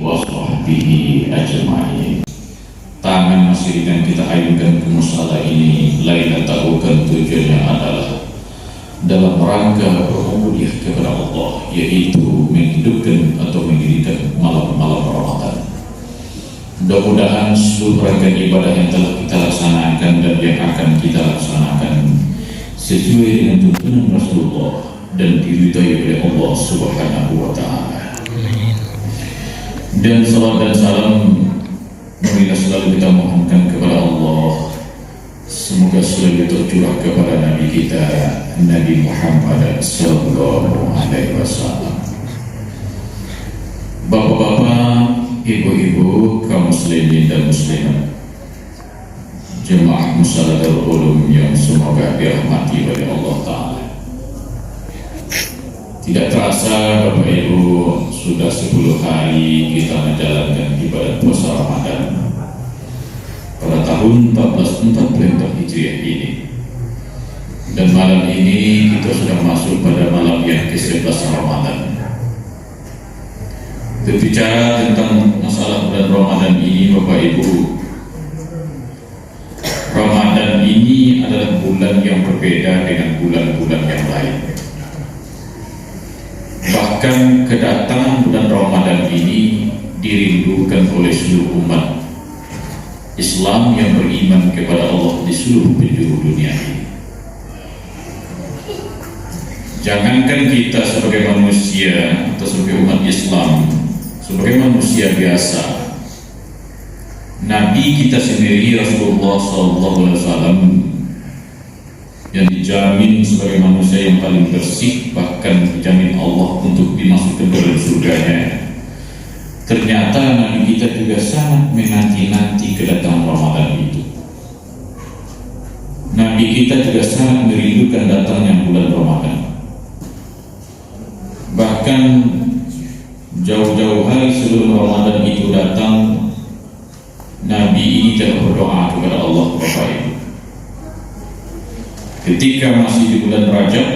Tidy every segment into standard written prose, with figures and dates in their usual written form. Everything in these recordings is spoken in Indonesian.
wa sahbihi ajma'in. Tangan masih yang kita ayunkan ke musala ini lailatahu, kan tujuannya adalah dalam rangka berubudiyah kepada Allah, yaitu menghidupkan atau mendirikan malam-malam Ramadan. Mudah-mudahan seluruh rangkaian ibadah yang telah kita laksanakan dan yang akan kita laksanakan sesuai dengan tuntunan Rasulullah dan diridhai oleh Allah Subhanahu wa Ta'ala. Dan salam dan salam marilah selalu kita mohonkan kepada Allah, semoga selalu tercurah kepada Nabi kita Nabi Muhammad sallallahu alaihi wasallam. Bapak-bapak, ibu-ibu, kaum muslimin dan muslimat, jemaah musala Darul Ulum yang semoga dirahmati oleh Allah Ta'ala. Tidak terasa Bapak Ibu, sudah 10 hari kita menjalankan ibadah puasa Ramadan pada tahun 1444 Hijriah ini. Dan malam ini kita sudah masuk pada malam yang ke-11 Ramadan. Berbicara tentang masalah bulan Ramadan ini Bapak Ibu, Ramadan ini adalah bulan yang berbeda dengan bulan-bulan yang lain. Bahkan kedatangan bulan Ramadan ini dirindukan oleh seluruh umat Islam yang beriman kepada Allah di seluruh penjuru dunia ini. Jangankan kita sebagai manusia atau sebagai umat Islam, sebagai manusia biasa, Nabi kita sendiri Rasulullah SAW yang dijamin sebagai manusia yang paling bersih, bahkan dijamin Allah untuk dimasukkan ke dalam surganya, ternyata Nabi kita juga sangat menanti-nanti kedatangan Ramadan itu. Nabi kita juga sangat merindukan datangnya bulan Ramadan. Bahkan jauh-jauh hari sebelum Ramadan itu datang, Nabi ini telah berdoa kepada Allah Bapak Ibu. Ketika masih di bulan Rajab,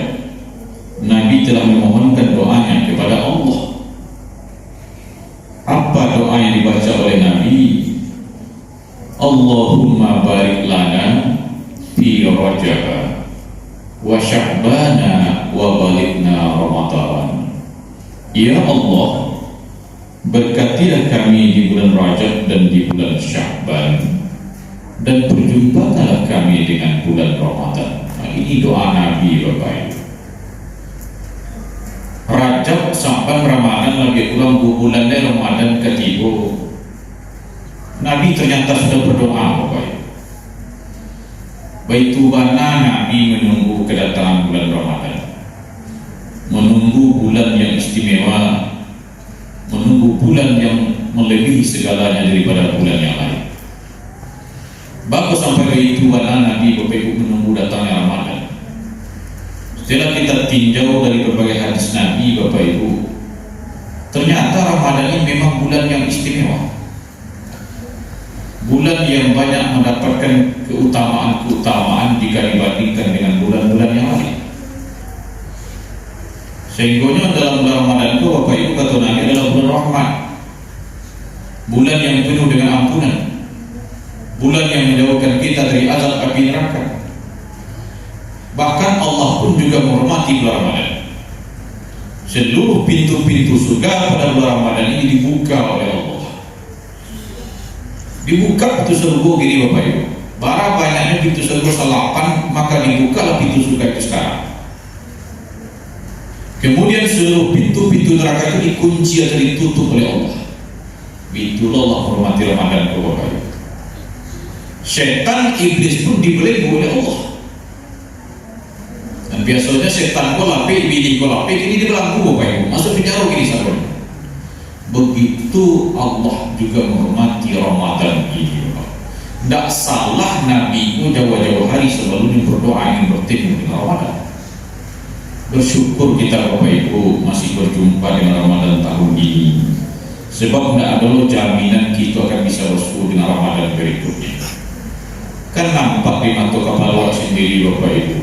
Nabi telah memohonkan doanya kepada Allah. Apa doa yang dibaca oleh Nabi? Allahumma barik lana fi Rajab wa Sya'bana wa balighna Ramadan. Ya Allah, berkatilah kami di bulan Rajab dan di bulan Sya'ban, dan berjumpalah kami dengan bulan Ramadan. Ini doa Nabi Bapak Ibu. Rajab sampai Ramadan lagi ulang bulan Ramadan ketiga, Nabi ternyata sudah berdoa Bapak Ibu. Baitubana Nabi menunggu kedatangan bulan Ramadan, menunggu bulan yang istimewa, menunggu bulan yang melebihi segalanya daripada bulan yang lain. Bagus sampai ke itu Nabi Bapak Ibu menunggu datangnya Ramadan. Setelah kita tinjau dari berbagai hadis Nabi Bapak Ibu, ternyata Ramadan ini memang bulan yang istimewa, bulan yang banyak mendapatkan keutamaan-keutamaan jika dibandingkan dengan bulan-bulan yang lain. Sehingga dalam bulan Ramadan itu Bapak Ibu kata Nabi adalah bulan rahmat, bulan yang penuh dengan ampunan, bulan yang menjauhkan kita dari azab api neraka. Bahkan Allah pun juga menghormati bulan Ramadan. Seluruh pintu-pintu surga pada bulan Ramadan ini dibuka oleh Allah. Dibuka pintu surga gini Bapak Ibu. Bara banyaknya pintu surga 8, maka dibukalah pintu surga itu sekarang. Kemudian seluruh pintu-pintu neraka itu dikunci atau ditutup oleh Allah. Pintu Allah menghormati Ramadan Bapak Ibu. Setan iblis pun dibelenggu oleh Allah. Dan biasanya setan kolapik, bini kolapik, ini dibelenggu Bapak Ibu, masuk penjara gini sahabat. Begitu Allah juga menghormati Ramadan ini Bapak. Tidak salah Nabi itu jauh-jauh hari sebelumnya berdoa ingin bertemu dengan Ramadan. Bersyukur kita Bapak Ibu masih berjumpa dengan Ramadan tahun ini, sebab tidak ada jaminan kita akan bisa bersua dengan Ramadan berikutnya. Kan nampak di mata kepala sendiri Bapak Ibu,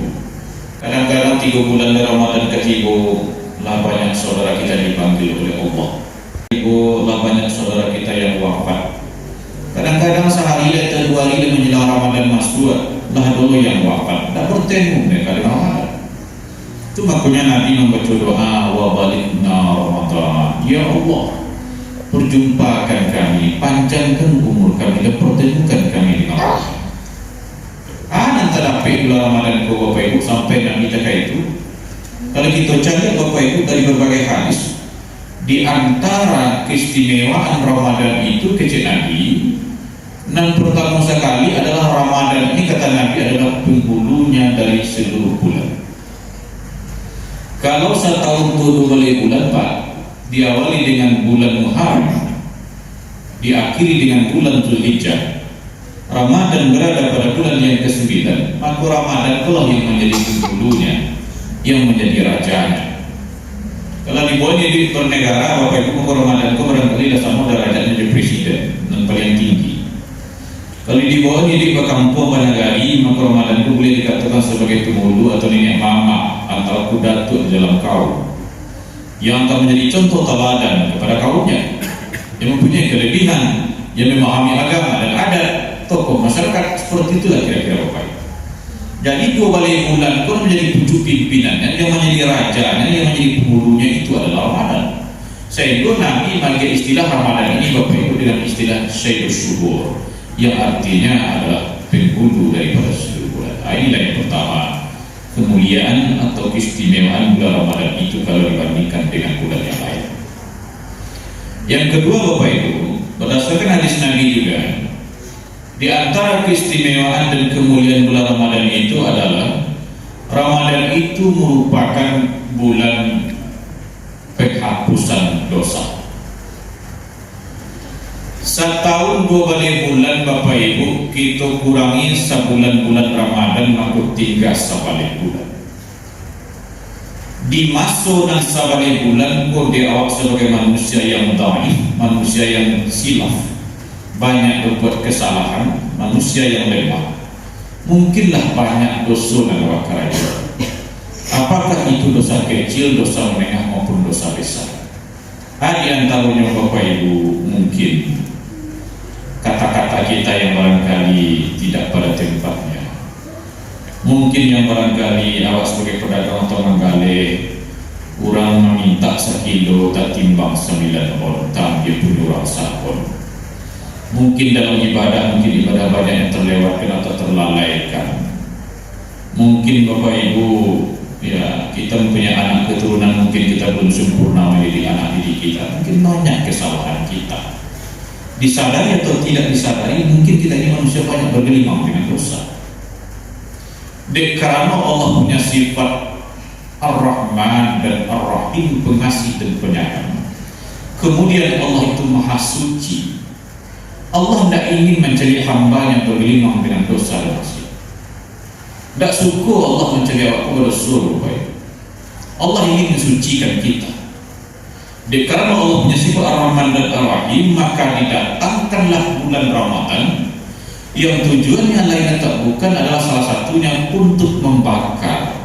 kadang-kadang 3 bulan Ramadan ketiga lah banyak saudara kita dipanggil oleh Allah. Ibu lah banyak saudara kalau yang wafat tidak bertemu mereka dengan Ramadan. Itu makanya Nabi membaca doa wa balikna Ramadan, ya Allah perjumpakan kami, panjangkan umur kami dan pertemukan kami dengan Ramadan. Nanti dapat bulan Ramadan ke Bapak Ibu sampai Nabi cakap itu. Kalau kita cari Bapak Ibu dari berbagai hadis, di antara keistimewaan Ramadan itu kecil Nabi, dan pertama sekali adalah Ramadan ini kata Nabi adalah penghulunya dari seluruh bulan. Kalau setahun itu 12 bulan Pak, diawali dengan bulan Muharram, diakhiri dengan bulan Zulhijjah, Ramadan berada pada bulan yang ke-9, maka Ramadan itulah yang menjadi penghulunya, yang menjadi rajanya. Kalau dibawa di bernegara, Bapak Ibu, maka Ramadan itu barangkali dah sama derajatnya jadi presiden yang paling tinggi. Kalau dibawa di kampung Banagari, maka Ramadan itu boleh dikatakan sebagai penghulu atau nenek mama antara kudatuk dalam kaum, yang akan menjadi contoh teladan kepada kaumnya, yang mempunyai kelebihan, yang memahami agama dan adat. Tokoh masyarakat seperti itulah kira-kira Bapak Ibu. Jadi 2 bulan pun menjadi pucuk pimpinannya, yang menjadi rajanya, yang menjadi penghulunya itu adalah Ramadan. Sehingga Nabi memakai istilah Ramadan ini Bapak Ibu dengan istilah Sayyidus Syuhur, yang artinya adalah penghulu daripada seluruh bulan. Inilah yang pertama, kemuliaan atau keistimewaan bulan Ramadan itu kalau dibandingkan dengan bulan yang lain. Yang kedua Bapak Ibu, berdasarkan hadis Nabi juga, di antara keistimewaan dan kemuliaan bulan Ramadan itu adalah Ramadan itu merupakan bulan penghapusan dosa. Setahun 12 bulan Bapak Ibu, kita kurangi sebulan-bulan Ramadan, maka tinggal 11 bulan. Di masa dan 11 bulan kau diawak sebagai manusia yang dhaif, manusia yang silaf, banyak berbuat kesalahan, manusia yang lemah, mungkinlah banyak dosa dan wakaraya. Apakah itu dosa kecil, dosa menengah maupun dosa besar? Di antaranya Bapak Ibu, mungkin kata-kata kita yang barangkali tidak pada tempatnya, mungkin yang barangkali awak sebagai pedagang atau menggalih, orang meminta 1 kilo tak timbang 9 on, tak dia punya orang sahon. Mungkin dalam ibadah, mungkin ibadah banyak yang terlewatkan atau terlalaikan. Mungkin Bapak Ibu, ya kita punya anak keturunan, mungkin kita belum sempurna mendidik anak didik kita, mungkin banyak kesalahan kita. Disadari atau tidak disadari, mungkin kita ini manusia banyak bergelimang dengan dosa. Karena Allah punya sifat Ar-Rahman dan Ar-Rahim, pengasih dan penyayang. Kemudian Allah itu maha suci. Allah tidak ingin mencari hamba yang bergelimang dengan dosa dan maksiat. Tidak suka Allah mencari awak berdosa. Allah ingin mensucikan kita. Karena Allah punya sifat Ar-Rahman dan Ar-Rahim, maka didatangkanlah bulan Ramadan yang tujuannya lain tak bukan adalah salah satunya untuk membakar,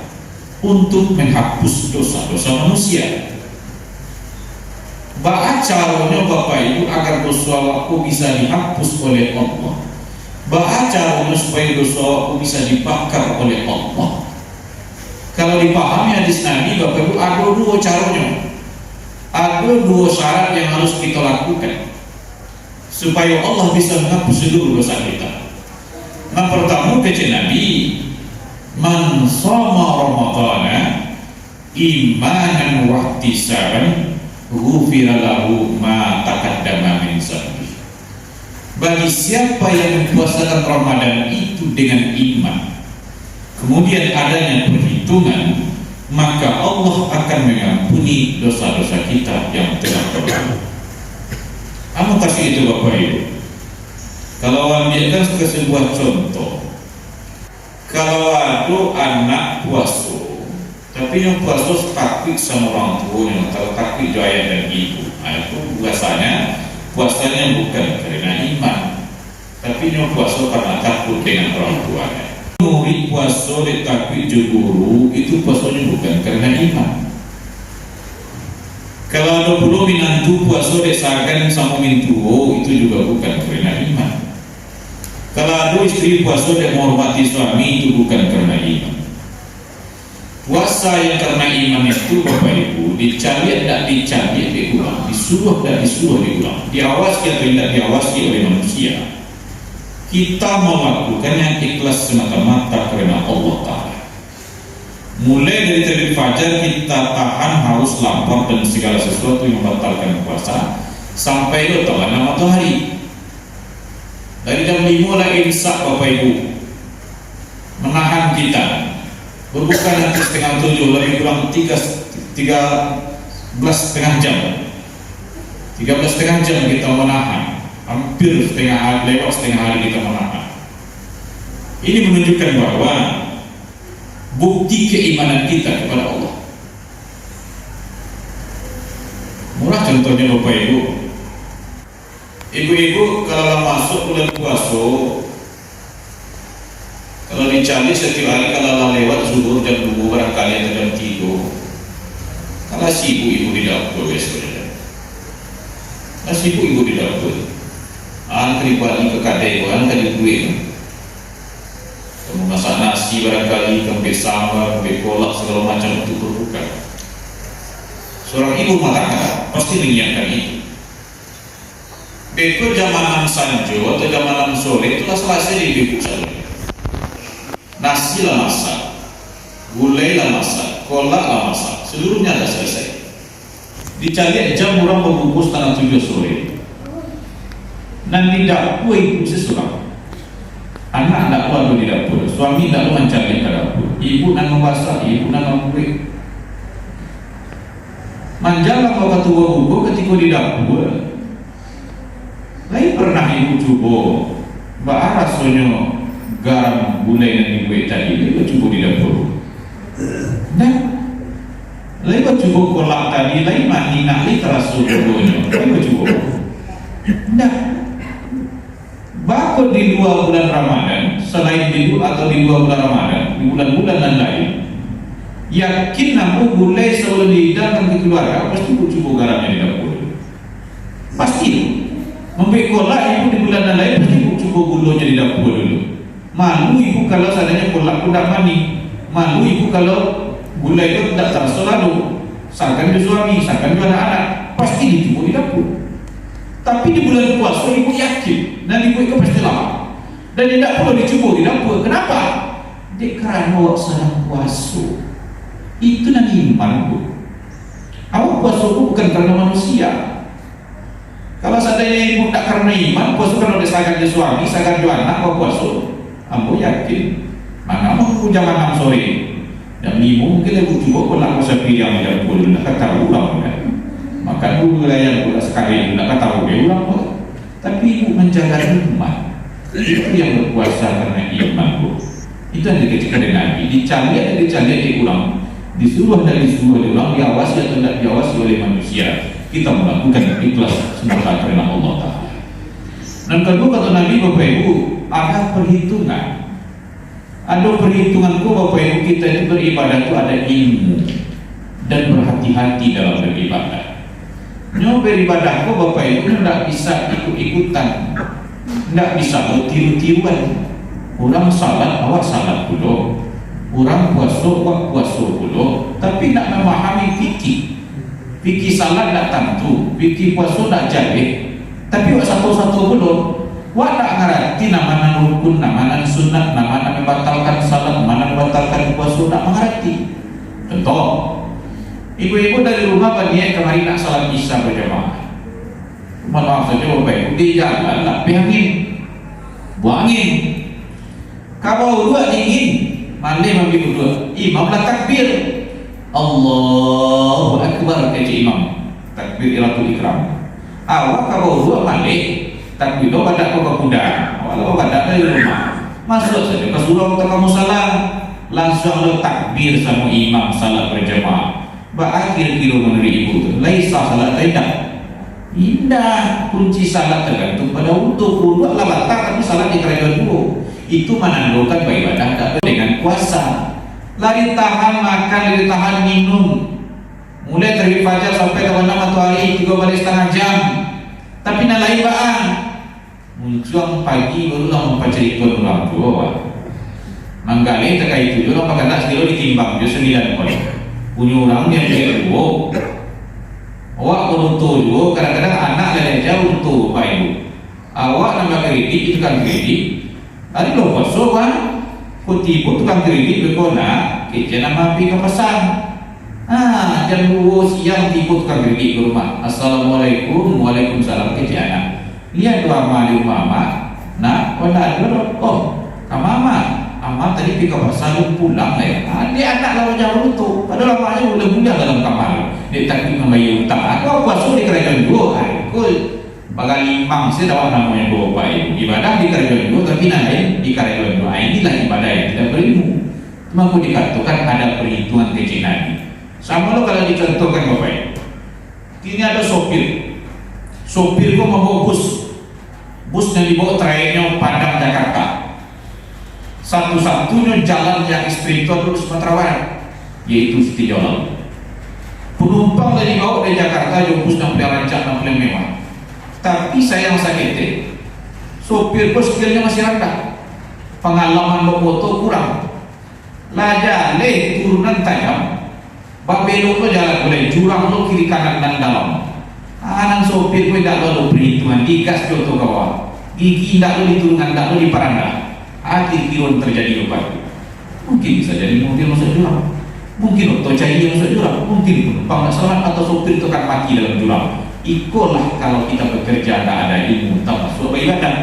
untuk menghapus dosa-dosa manusia. Caranya Bapak Ibu agar dosa aku bisa dihapus oleh Allah. Caranya supaya dosa aku bisa dibakar oleh Allah. Kalau dipahami hadis Nabi Bapak Ibu, ada 2 caranya, ada 2 syarat yang harus kita lakukan supaya Allah bisa menghapus seluruh dosa kita. Yang pertama kata Nabi, man shoma Ramadhana imanan wa ihtisaban ghufira lahu ma taqaddama min dhanbi. Bagi siapa yang mempuasakan Ramadan itu dengan iman, kemudian adanya perhitungan, maka Allah akan mengampuni dosa-dosa kita yang telah berlalu. Kamu kasih itu Bapak Ibu. Kalau ambilkan ke sebuah contoh, kalau ada anak puasa, tapi yang puasa takut sama orang tuanya, kalau takut ayah dan ibu, itu biasanya puasanya bukan karena iman, tapi yang puasa karena takut dengan orang tuanya. Murid puasa takut guru, itu puasanya bukan karena iman. Kalau ada puluh minantu puasa desakan sama mintuo, itu juga bukan karena iman. Kalau ada istri puasa dan menghormati suami itu bukan karena iman. Puasa yang karena iman itu Bapak Ibu dicari tidak dicari diulang, disuruh tidak disuruh diulang, diawasi atau tidak diawasi oleh manusia. Kita melakukan yang ikhlas semata-mata karena Allah Ta'ala. Mulai dari terbit fajar kita tahan haus, lapar dan segala sesuatu yang membatalkan puasa sampai terbenam matahari. Dari jam 5 lah imsak Bapak Ibu, menahan kita. Berbuka nanti setengah 7, lebih kurang 13,5 jam. 13,5 jam kita menahan. Hampir setengah hari, lewat setengah hari kita menahan. Ini menunjukkan bahwa bukti keimanan kita kepada Allah. Murah contohnya Bapak Ibu. Ibu-ibu kalau masuk bulan puasa, kalau dicari setiap hari kalau lewat zuhur jam 2 barangkali atau jam 3, kalau sibuk ibu di dapur biasanya. Kalau sibuk ibu di dapur, pribadi ke kadai, ke duit. Kamu masak nasi barangkali, kamu sambal, kamu kolak segala macam untuk berbuka. Seorang ibu mengatakan pasti menyiapkan itu. Beko jam 6 sanjo atau jam 6 sore itulah selesai di beko saja. Nasi lah masak, gulai lah masak, kolak lah masak, seluruhnya sudah selesai. Dicari jam orang membungkus setengah 7 sore. Dan di dapur ibu seseorang. Anak tidak keluar di dapur, suami tidak mencari ke dapur, ibu nak memasak, ibu nak memberi. Manjalah kau ketua buku ketika di dapur. Lain pernah ibu coba, mbak rasanya garam gulai yang dibuat tadi, ibu coba di dapur. Nah, lain coba kolak tadi, lain mati nak lain terasa bodohnya, ibu coba. Nah, bahkan di 2 bulan Ramadan, selain di 2 atau di 2 bulan Ramadan, di bulan-bulan yang lain, yakin namu gulai selalu dihidangkan ke keluarga, pasti coba garamnya di dapur. Pasti. Membeli kolak ibu di bulan yang lain pasti coba gulanya di dapur dulu. Malu ibu kalau seandainya kolak tidak mani. Malu ibu kalau gula itu tidak terasa lalu. Sakan di suami, sakan di anak-anak, pasti dicoba di dapur. Tapi di bulan puasa ibu yakin dan ibu itu pasti lama dan tidak perlu dicoba di dapur. Kenapa? Karena awak sedang puasa. Itu nanti iman bu. Awak puasa itu bukan karena manusia. Kalau seandainya ibu tak karena iman, puasa kan oleh sakan di suami, sakan di anak, awak puasa. Ambo yakin. Mana mau jam 6 sore, jam 5 mungkin ibu coba kolak puasa yang jam 10 nak kata ulang kan. Makan dulu yang pula sekali nak kata ulang. Tapi ibu menjaga iman. Itu yang berpuasa karena iman bu. Itu yang dikatakan dari Nabi. Dicari atau dicari diulang, disuruh dan disuruh diulang, diawasi atau tidak diawasi oleh manusia. Kita melakukan ikhlas semata karena Allah Ta'ala. Dan kedua kata Nabi Bapak Ibu, ada perhitungan. Ada perhitungan Bapak Ibu, kita itu beribadah itu ada ilmu dan berhati-hati dalam beribadah. Beribadah Bapak Ibu tidak bisa ikut-ikutan, tidak bisa bertiru-tiruan. Orang salat awak salat dulu, orang puasa awak puasa dulu, tapi tidak memahami fikih. Fikih salat tidak tentu, fikih puasa tidak jadi. Tapi awak satu-satu dulu, awak tak ngerti nama rukun, nama sunat, nama membatalkan salat, mana membatalkan puasa, tak mengerti. Contoh, ibu-ibu dari rumah berniat kemarin nak salat isya berjamaah. Maaf saja Bapak Ibu, di jalan lah, angin, buang angin. Kalau dua dingin, mandi ambil dua. Imam lah takbir, Allahu Akbar kaji imam, takbiratul ikram. Awak kalau dua mandi, takbir do pada kau kuda, walau pada dari rumah. Masuk saja ke surau kamu salam, langsung lo takbir sama imam salat berjamaah. Berakhir kilo menurut ibu tu, laisa salat tidak. Indah kunci salat tergantung pada untuk dua lah batal tapi salat di kerajaan dulu. Itu menandakan beribadah dengan puasa. Lari tahan makan, lari tahan minum, mulai terbit fajar sampai terbenam matahari 3 balik setengah jam. Tapi nalai baan muncul pagi barulah memperceritakan orang tua. Manggali terkait itu orang berkata sekilo ditimbang dia 9 poin. Punya orang dia pikir dua. Awak beruntung juga kadang-kadang anak dari jauh untuk bapak ibu. Awak nambah kredit itu kan kredit. Tadi lo kosong kan? Kutipu tukang kredit berkona kita nama pergi ke pasar. Jam 2 siang tipu tukang kredit ke rumah. Assalamualaikum, waalaikumsalam ke anak. Lihat doa ma di rumah mak. Nah, wala dulu. Oh, mama. Amat tadi pergi ke pasar pulang lah. Dia anak lawan jauh tu. Padahal mamanya boleh budak dalam kamar. Dia tak pergi membayar utang. Aku puasa di kerajaan dua. Aku bagai limang saya tahu namanya dua baik. Ibadah di kerajaan dua, tapi nanti di kerajaan dua inilah ibadah yang tidak berilmu. Cuma aku dikatakan ada perhitungan kecil Nabi. Sama lo kalau dicontohkan bapak. Ini ada sopir. Sopir kok membawa bus. Busnya dibawa trayeknya Padang Jakarta. Satu-satunya jalan yang ekstrim itu adalah Sumatera Barat, yaitu Siti Jalan. Penumpang dari bawah dari Jakarta yang bus yang paling rancak dan paling mewah. Tapi sayang sakit, sopir bus skillnya masih rendah, pengalaman bermotor kurang. Lajale turunan tajam, babelok lo jalan boleh jurang lo kiri kanan dan dalam. Anak sopir gue tidak lo perhitungan digas joto kawah, gigi tidak lo diturunkan, tidak lo diparanda. Akhir kiron terjadi lupa. Mungkin bisa jadi mobil masuk jurang, mungkin otot cahaya masuk jurang, mungkin penumpang tak selamat atau sopir itu akan mati dalam jurang. Ikulah kalau kita bekerja tak ada ilmu tak masuk ibadah.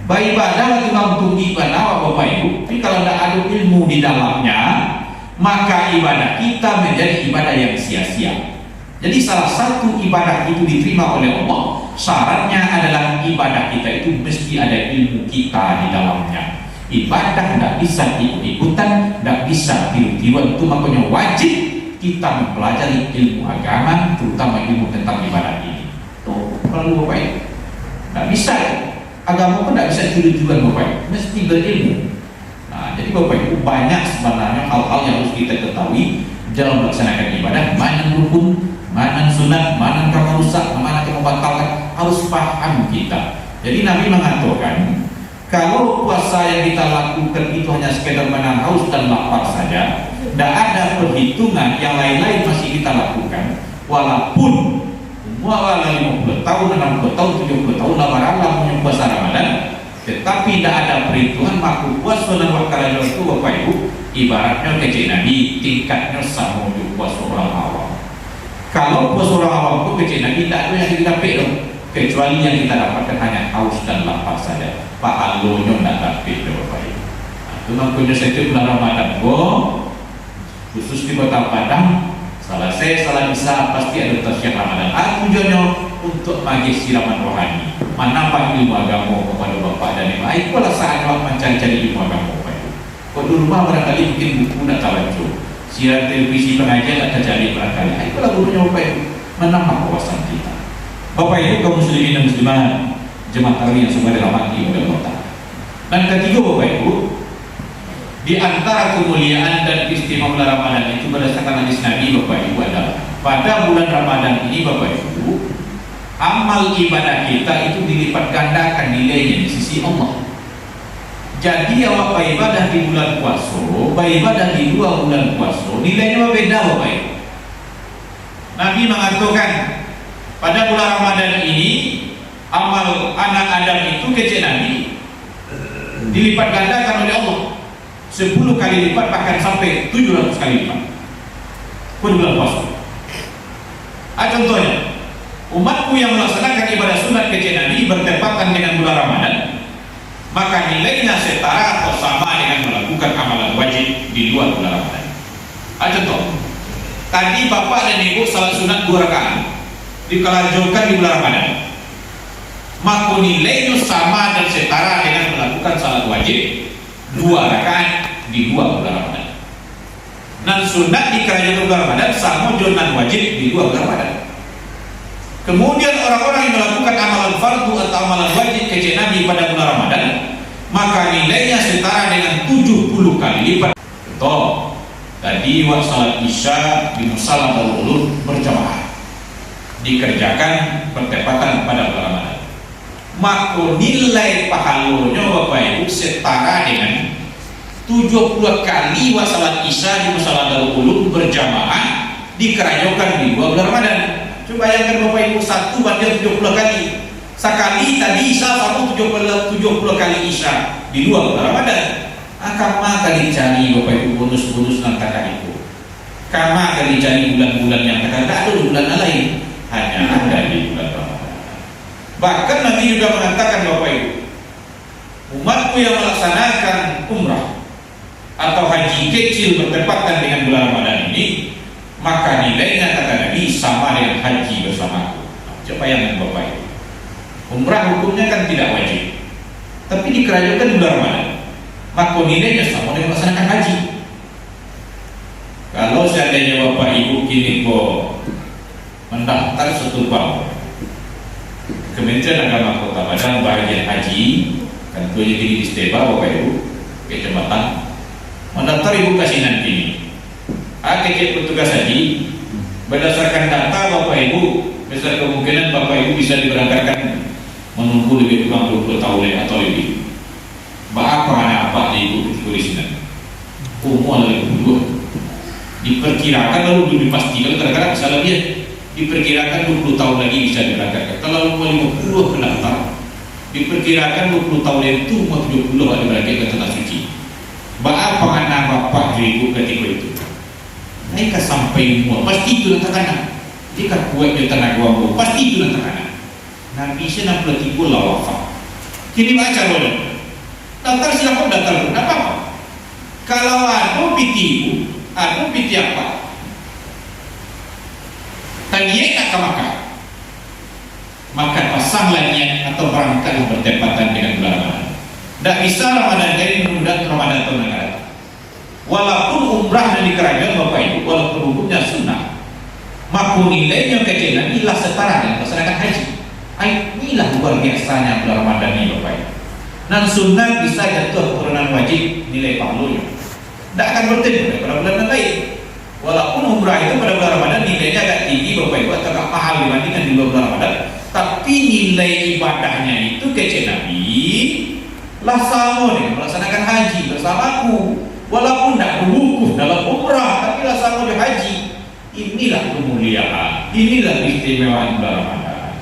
Beribadah untuk ibadah bapak ibu. Tapi kalau tidak ada ilmu di dalamnya, maka ibadah kita menjadi ibadah yang sia-sia. Jadi salah satu ibadah itu diterima oleh Allah, syaratnya adalah ibadah kita itu mesti ada ilmu kita di dalamnya. Ibadah tidak bisa ikut-ikutan, tidak bisa tiru-tiruan. Itu makanya wajib kita mempelajari ilmu agama, terutama ilmu tentang ibadah ini. Tuh, kalau bapak tidak bisa, agama pun tidak bisa tiru-tiruan bapak, mesti berilmu. Nah, jadi bapak ibu banyak sebenarnya hal-hal yang harus kita ketahui dalam melaksanakan ibadah. Mana rukun, mana sunat, mana kamu rusak, mana kamu batalkan, harus paham kita. Jadi Nabi mengatakan, kalau puasa yang kita lakukan itu hanya sekedar menahan haus dan lapar saja, tidak ada perhitungan yang lain-lain masih kita lakukan. Walaupun umur 50 tahun, 60 tahun, 70 tahun, lama-lama punya puasa Ramadan, tetapi tidak ada perhitungan, maka puasa dan waktu itu bapak ibu ibaratnya kecil Nabi, tingkatnya sama dengan puasa orang awam. Kalau puasa orang awam itu kecil Nabi, tidak ada yang kita dapat, kecuali yang kita dapatkan hanya haus dan lapar saja. Pahalonyo tidak dapat bapak ibu. Itu makanya setiap bulan Ramadan khusus di Kota Padang, salah saya salah bisa pasti ada tafsir Ramadan. Tujuannya untuk magis siraman rohani, menambah ilmu agama kepada bapak dan ibu. Itulah saatnya mencari-cari ilmu agama bapak ibu. Kalau di rumah barangkali mungkin buku tidak tahu, siaran televisi pengajian tak terjadi barangkali. Itulah gurunya bapak ibu, menambah wawasan kita. Bapak ibu kaum muslimin dan muslimat, jemaah tarawih yang semoga dirahmati oleh Allah. Dan ketiga bapak ibu, di antara kemuliaan dan istimewa bulan Ramadan itu berdasarkan hadis Nabi bapak ibu adalah pada bulan Ramadan ini bapak ibu, amal ibadah kita itu dilipat gandakan nilainya di sisi Allah. Jadi awak beribadah di bulan puasa, beribadah di 2 bulan puasa, nilainya berbeda bapak ibu. Nabi mengatakan pada bulan Ramadan ini amal anak Adam itu kecil Nabi dilipat gandakan oleh Allah 10 kali lipat, bahkan sampai 700 kali lipat pada bulan puasa. Contohnya, umatku yang melaksanakan ibadah sunat kecil Nabi bertepatan dengan bulan Ramadan, maka nilainya setara atau sama dengan melakukan amalan wajib di luar bulan Ramadan. Contoh, tadi bapak dan ibu salat sunat 2 rakaat dikelajukan di bulan Ramadan, maka nilainya sama dan setara dengan melakukan salat wajib 2 rakaat di 2 bulan Ramadan. Dan sunat di kerajaan bulan Ramadan sama dengan wajib di 2 bulan Ramadan. Kemudian orang-orang yang melakukan amalan fardu atau amalan wajib kecil Nabi pada bulan Ramadan, maka nilainya setara dengan 70 kali lipat. Contoh, tadi waktu salat Isya di musala Darul Ulum berjamaah dikerjakan bertepatan pada bulan Ramadan. maka nilai pahalanya Bapak Ibu setara dengan 70 kali salat Isya di Musala Darul Ulum berjamaah dikeroyokan di 2 bulan Ramadan. Coba bayangkan Bapak Ibu, 1 banding 70 kali. Sekali tadi Isya sama 70 kali Isya di 2 bulan Ramadan. Kama kali cari Bapak Ibu bonus-bonus nantakan itu. Kama kali cari bulan-bulan yang tak ada bulan lain, hanya ada di bulan Ramadan. Bahkan Nabi juga mengatakan Bapak Ibu, umatku yang melaksanakan umrah atau haji kecil bertepatan dengan bulan Ramadan ini, maka nilainya kata Nabi sama dengan haji bersamaku. Coba yang Bapak Ibu, umrah hukumnya kan tidak wajib, tapi dikeroyokan bulan Ramadan, maka nilainya sama dengan melaksanakan haji. Kalau seandainya Bapak Ibu kini kok mendaftar 1 tahun Kementerian Agama Kota Padang bagian haji, kan itu jadi di Steba Bapak Ibu kecamatan mendaftar Ibu kasih nanti kecil petugas haji berdasarkan data Bapak Ibu, besar kemungkinan Bapak Ibu bisa diberangkatkan menunggu lebih kurang 20 tahun atau lebih. Apa di Ibu kepolisian umur lebih dulu diperkirakan, lalu dipastikan kadang-kadang bisa lebih, diperkirakan 20 tahun lagi bisa diberangkatkan. Kalau 50 pendaftar, diperkirakan 20 tahun itu mau 70 ada berarti ke tanah suci. Apa anak bapak Ibu ketika itu? Naik sampai umur pasti itu nanti jika kuat di tanah gua pasti itu nanti Nabi saya 63 lah wafat. Kini baca boleh. Daftar silakan daftar pun apa-apa. Kalau ada piti apa? Tanya nak ke maka pasanglah niat atau berangkatlah bertepatan dengan bulan Ramadan. Tak bisa Ramadan jadi menunda Ramadan tahun yang akan. Walaupun umrah dan dikeroyokan Bapak Ibu, walaupun hukumnya sunnah, maka nilainya kecilan inilah setara dengan melaksanakan haji. Inilah luar biasanya bulan Ramadan ini Bapak Ibu. Dan sunnah bisa jatuh turunan wajib nilai pahalanya. Tidak akan bertemu pada bulan lain. Walaupun umrah itu pada bulan Ramadan nilainya agak tinggi Bapak Ibu atau agak mahal dibandingkan di bulan Ramadan, tapi nilai ibadahnya itu kece Nabi lah sama dengan melaksanakan haji bersamaku. Walaupun tidak berwukuf dalam umrah, tapi lah sama dengan haji. Inilah kemuliaan, inilah keistimewaan bulan Ramadan.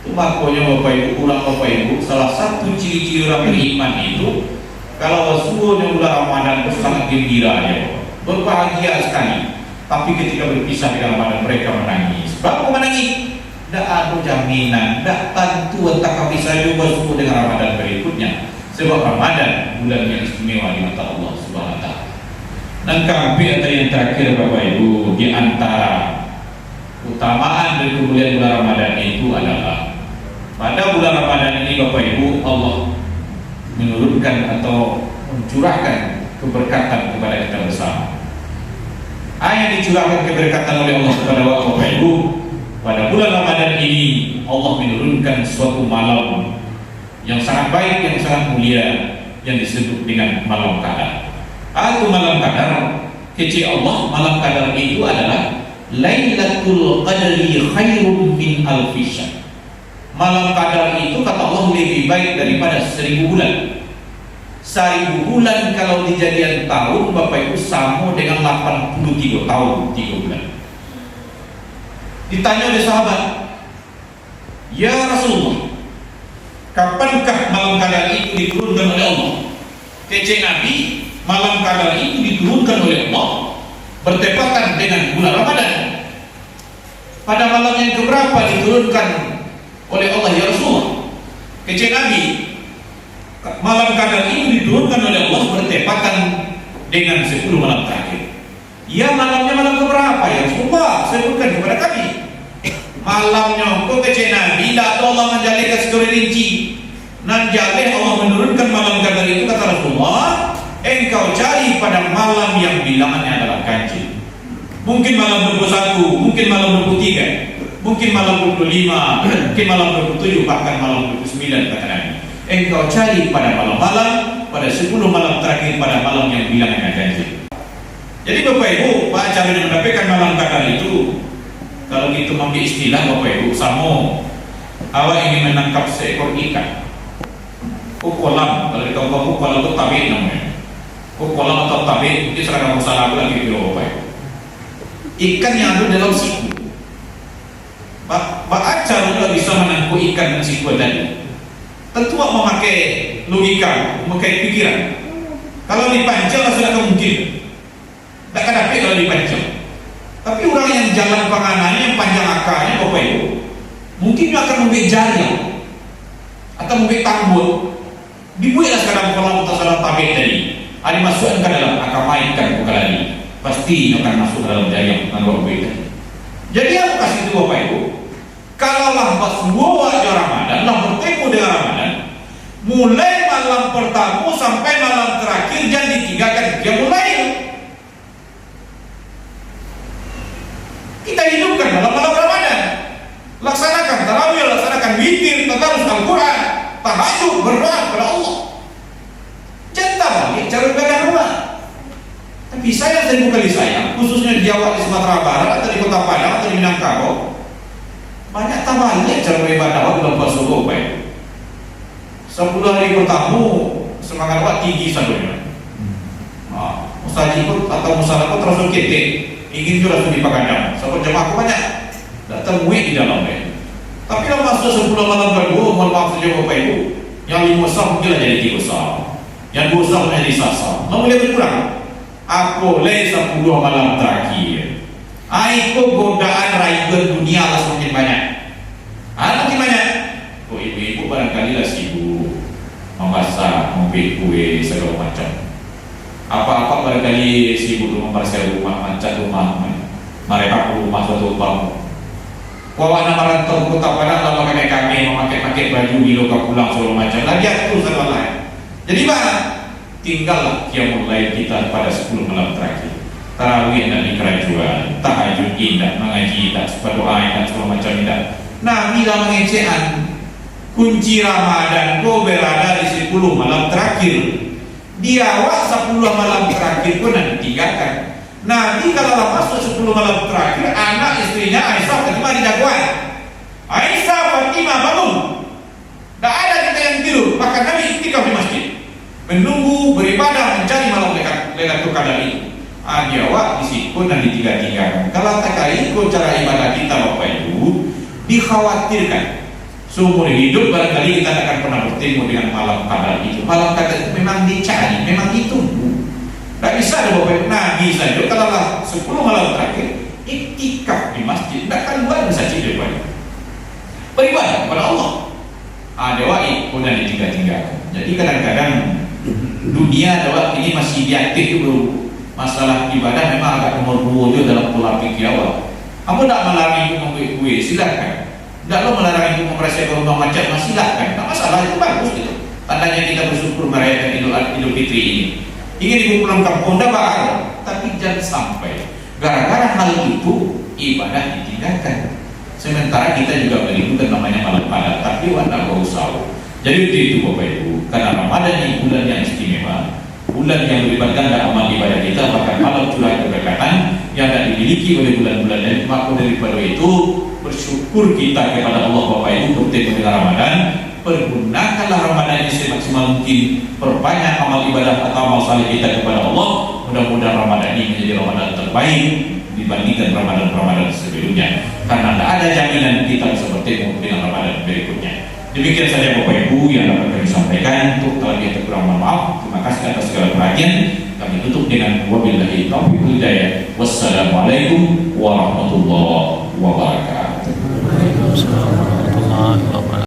Itu makanya Bapak Ibu, ulang Bapak Ibu, salah satu ciri-ciri orang beriman itu kalau suhunya bulan Ramadan itu sangat gembira ya, berbahagia sekali. Tapi ketika berpisah dengan Ramadan mereka menangis. Bagaimana menangis? Tidak ada jaminan, tidak tentu entah bisa juga suhu dengan Ramadan berikutnya. Sebab Ramadan bulan yang istimewa di mata Allah Subhanahu wa taala. Dan kami yang terakhir Bapak Ibu, di antara utamaan dan kemuliaan bulan Ramadan itu adalah pada bulan Ramadan ini Bapak Ibu, Allah menurunkan atau mencurahkan keberkatan kepada kita bersama. Yang dicurahkan keberkatan oleh Allah kepada Bapak Ibu pada bulan Ramadan ini, Allah menurunkan suatu malam yang sangat baik, yang sangat mulia, yang disebut dengan malam Qadar. Atau malam Qadar, kecil Allah, malam Qadar itu adalah Lailatul Qadri khairum min alfi syahr. Malam Qadar itu kata Allah lebih baik daripada 1000 bulan. 1000 bulan kalau dijadikan tahun Bapak Ibu sama dengan 83 tahun 3 bulan. Ditanya oleh sahabat, ya Rasulullah, kapankah malam Qadar itu diturunkan oleh Allah? Kece Nabi, malam Qadar itu diturunkan oleh Allah bertepatan dengan bulan Ramadan. Pada malam yang keberapa diturunkan oleh Allah ya Rasulullah? Kece Nabi, malam Qadar itu diturunkan oleh Allah bertepatan dengan 10 malam terakhir. Ya malamnya malam keberapa ya Rasulullah? Sebutkan kepada kami. Malamnya kok kece Nabi, tidak Allah menjadikan sekali rinci. Nanjale Allah menurunkan malam Qadar itu kata Rasulullah, engkau cari pada malam yang bilangannya adalah ganjil. Mungkin malam 21, mungkin malam 23, mungkin malam 25, mungkin malam 27, bahkan malam 29 kata Nabi. Engkau cari pada malam-malam, pada 10 malam terakhir, pada malam yang bilangannya ganjil. Jadi Bapak Ibu, Pak cara mendapatkan malam Qadar itu, kalau kita mengambil istilah Bapak Ibu, sama Awak ingin menangkap seekor ikan. Kolam, kalau di kampung kolam itu tabit namanya. Kolam atau tabit, mungkin sekarang masalah lagi di Eropa. Ikan yang ada dalam siku. Pak Acar tidak bisa menangkap ikan dan siku tadi. Tentu memakai logika, memakai pikiran. Kalau dipancing sudah mungkin. Tak ada apa kalau dipancing. Tapi orang yang jalan panganannya, yang panjang akarnya, Bapak Ibu, mungkin dia akan membuat jari atau membuat tanggul. Dibuatlah sekarang kolam atau salah tabik tadi. Ada masukkan ke dalam akar mainkan bukan lagi. Pasti akan masuk ke dalam jari yang menanggung buat tadi. Jadi aku kasih itu Bapak Ibu. Kalaulah semua wajah Ramadan, lah bertemu dengan Ramadan, mulai malam pertama sampai malam terakhir jangan ditinggalkan. Dia mulai. Kita hidupkan malam-malam Ramadan. Laksanakan tarawih, laksanakan witir, tadarus Al-Quran, tahajud, berdoa kepada Allah. Jangan balik cara ibadah rumah. Tapi saya dan bukan saya, khususnya di Jawa, di Sumatera Barat, atau di Kota Padang, atau di Minangkabau, banyak tambahnya cara beribadah dalam puasa Bapak Ibu. 10 hari pertama semangat Pak tinggi sadonya. Mustajib atau musalafat terus ketik, ingin juga langsung dipakadang. Sebab jemaah banyak datang muid di dalamnya. Tapi kalau masuk 10 malam kedua, mohon maaf saja Bapak Ibu, yang 5 sah mungkin jadi 3 sah, yang 2 sah menjadi sah. Namun dia berkurang. Aku leh 10 malam terakhir. Aku godaan raiban dunia lah semakin banyak. Makin banyak. Oh ibu-ibu barangkali lah sibuk memasak, membuat kue segala macam. Apa-apa barangkali sibuk membersihkan rumah, mancat rumah, mereka rumah suatu rumah. Wawan merantau Kota Padang lalu pakai kami memakai baju di lokal pulang segala macam. Lagi aku segala lain. Jadi mana? Tinggallah yang mulai kita pada 10 malam terakhir. Tarawih dan kerajuan, tahajud indah, mengaji indah, berdoa indah, segala macam indah. Nah, bila mengecehan kunci Ramadan kau berada di 10 malam terakhir. Di awal 10 malam terakhir pun nanti tinggalkan. Nabi kalau masuk 10 malam terakhir, anak istrinya Aisyah Fatimah di dakwaan. Aisyah Fatimah bangun. Tak ada kita yang tidur. Bahkan Nabi iktikaf di masjid, menunggu beribadah mencari malam Lailatul Qadar itu. Dia awak di situ dan ditinggal-tinggalkan. Kalau tak kali ikut cara ibadah kita Bapak Ibu, dikhawatirkan seumur hidup barangkali kita akan pernah bertemu dengan malam Qadar itu. Malam Qadar itu memang dicari, memang ditunggu. Tak bisa ada Bapak Ibu. Nabi saja kalau 10 malam terakhir iktikaf di masjid, tak akan buat bisa cipta beribadah kepada Allah. Dewa pun dan ditinggal-tinggalkan. Jadi kadang-kadang dunia dewa ini masih diaktif dulu. Masalah ibadah memang agak nomor 2 juga dalam pola pikir awal. Kamu tidak melarang ibu membuat kue, silakan. Tidak lo melarang ibu mempersiapkan rumah macam, silakan. Tak masalah, itu bagus gitu. Tandanya kita bersyukur merayakan Idul Fitri ini. Ingin ibu pulang kampung, tidak bakal. Tapi jangan sampai gara-gara hal itu ibadah ditinggalkan. Sementara kita juga merindukan namanya malam Qadar, tapi tidak usah. Jadi itu Bapak Ibu, karena Ramadan ini bulan yang istimewa, bulan yang melibatkan amal ibadah kita, bahkan malam curah keberkatan yang tidak dimiliki oleh bulan-bulan lain. Maka daripada itu bersyukur kita kepada Allah Bapak Ibu bertemu dengan Ramadan. Pergunakanlah Ramadan ini semaksimal mungkin, perbanyak amal ibadah atau amal saleh kita kepada Allah. Mudah-mudahan Ramadan ini menjadi Ramadan terbaik dibandingkan Ramadan sebelumnya, karena tidak ada jaminan kita bisa bertemu dengan Ramadan berikutnya. Demikian saja Bapak Ibu yang dapat kami sampaikan. Untuk kalau kita kurang, mohon maaf. Terima kasih atas segala perhatian. Kami tutup dengan wabillahi taufiq wal hidayah. Wassalamualaikum warahmatullahi wabarakatuh. Waalaikumsalam warahmatullahi wabarakatuh.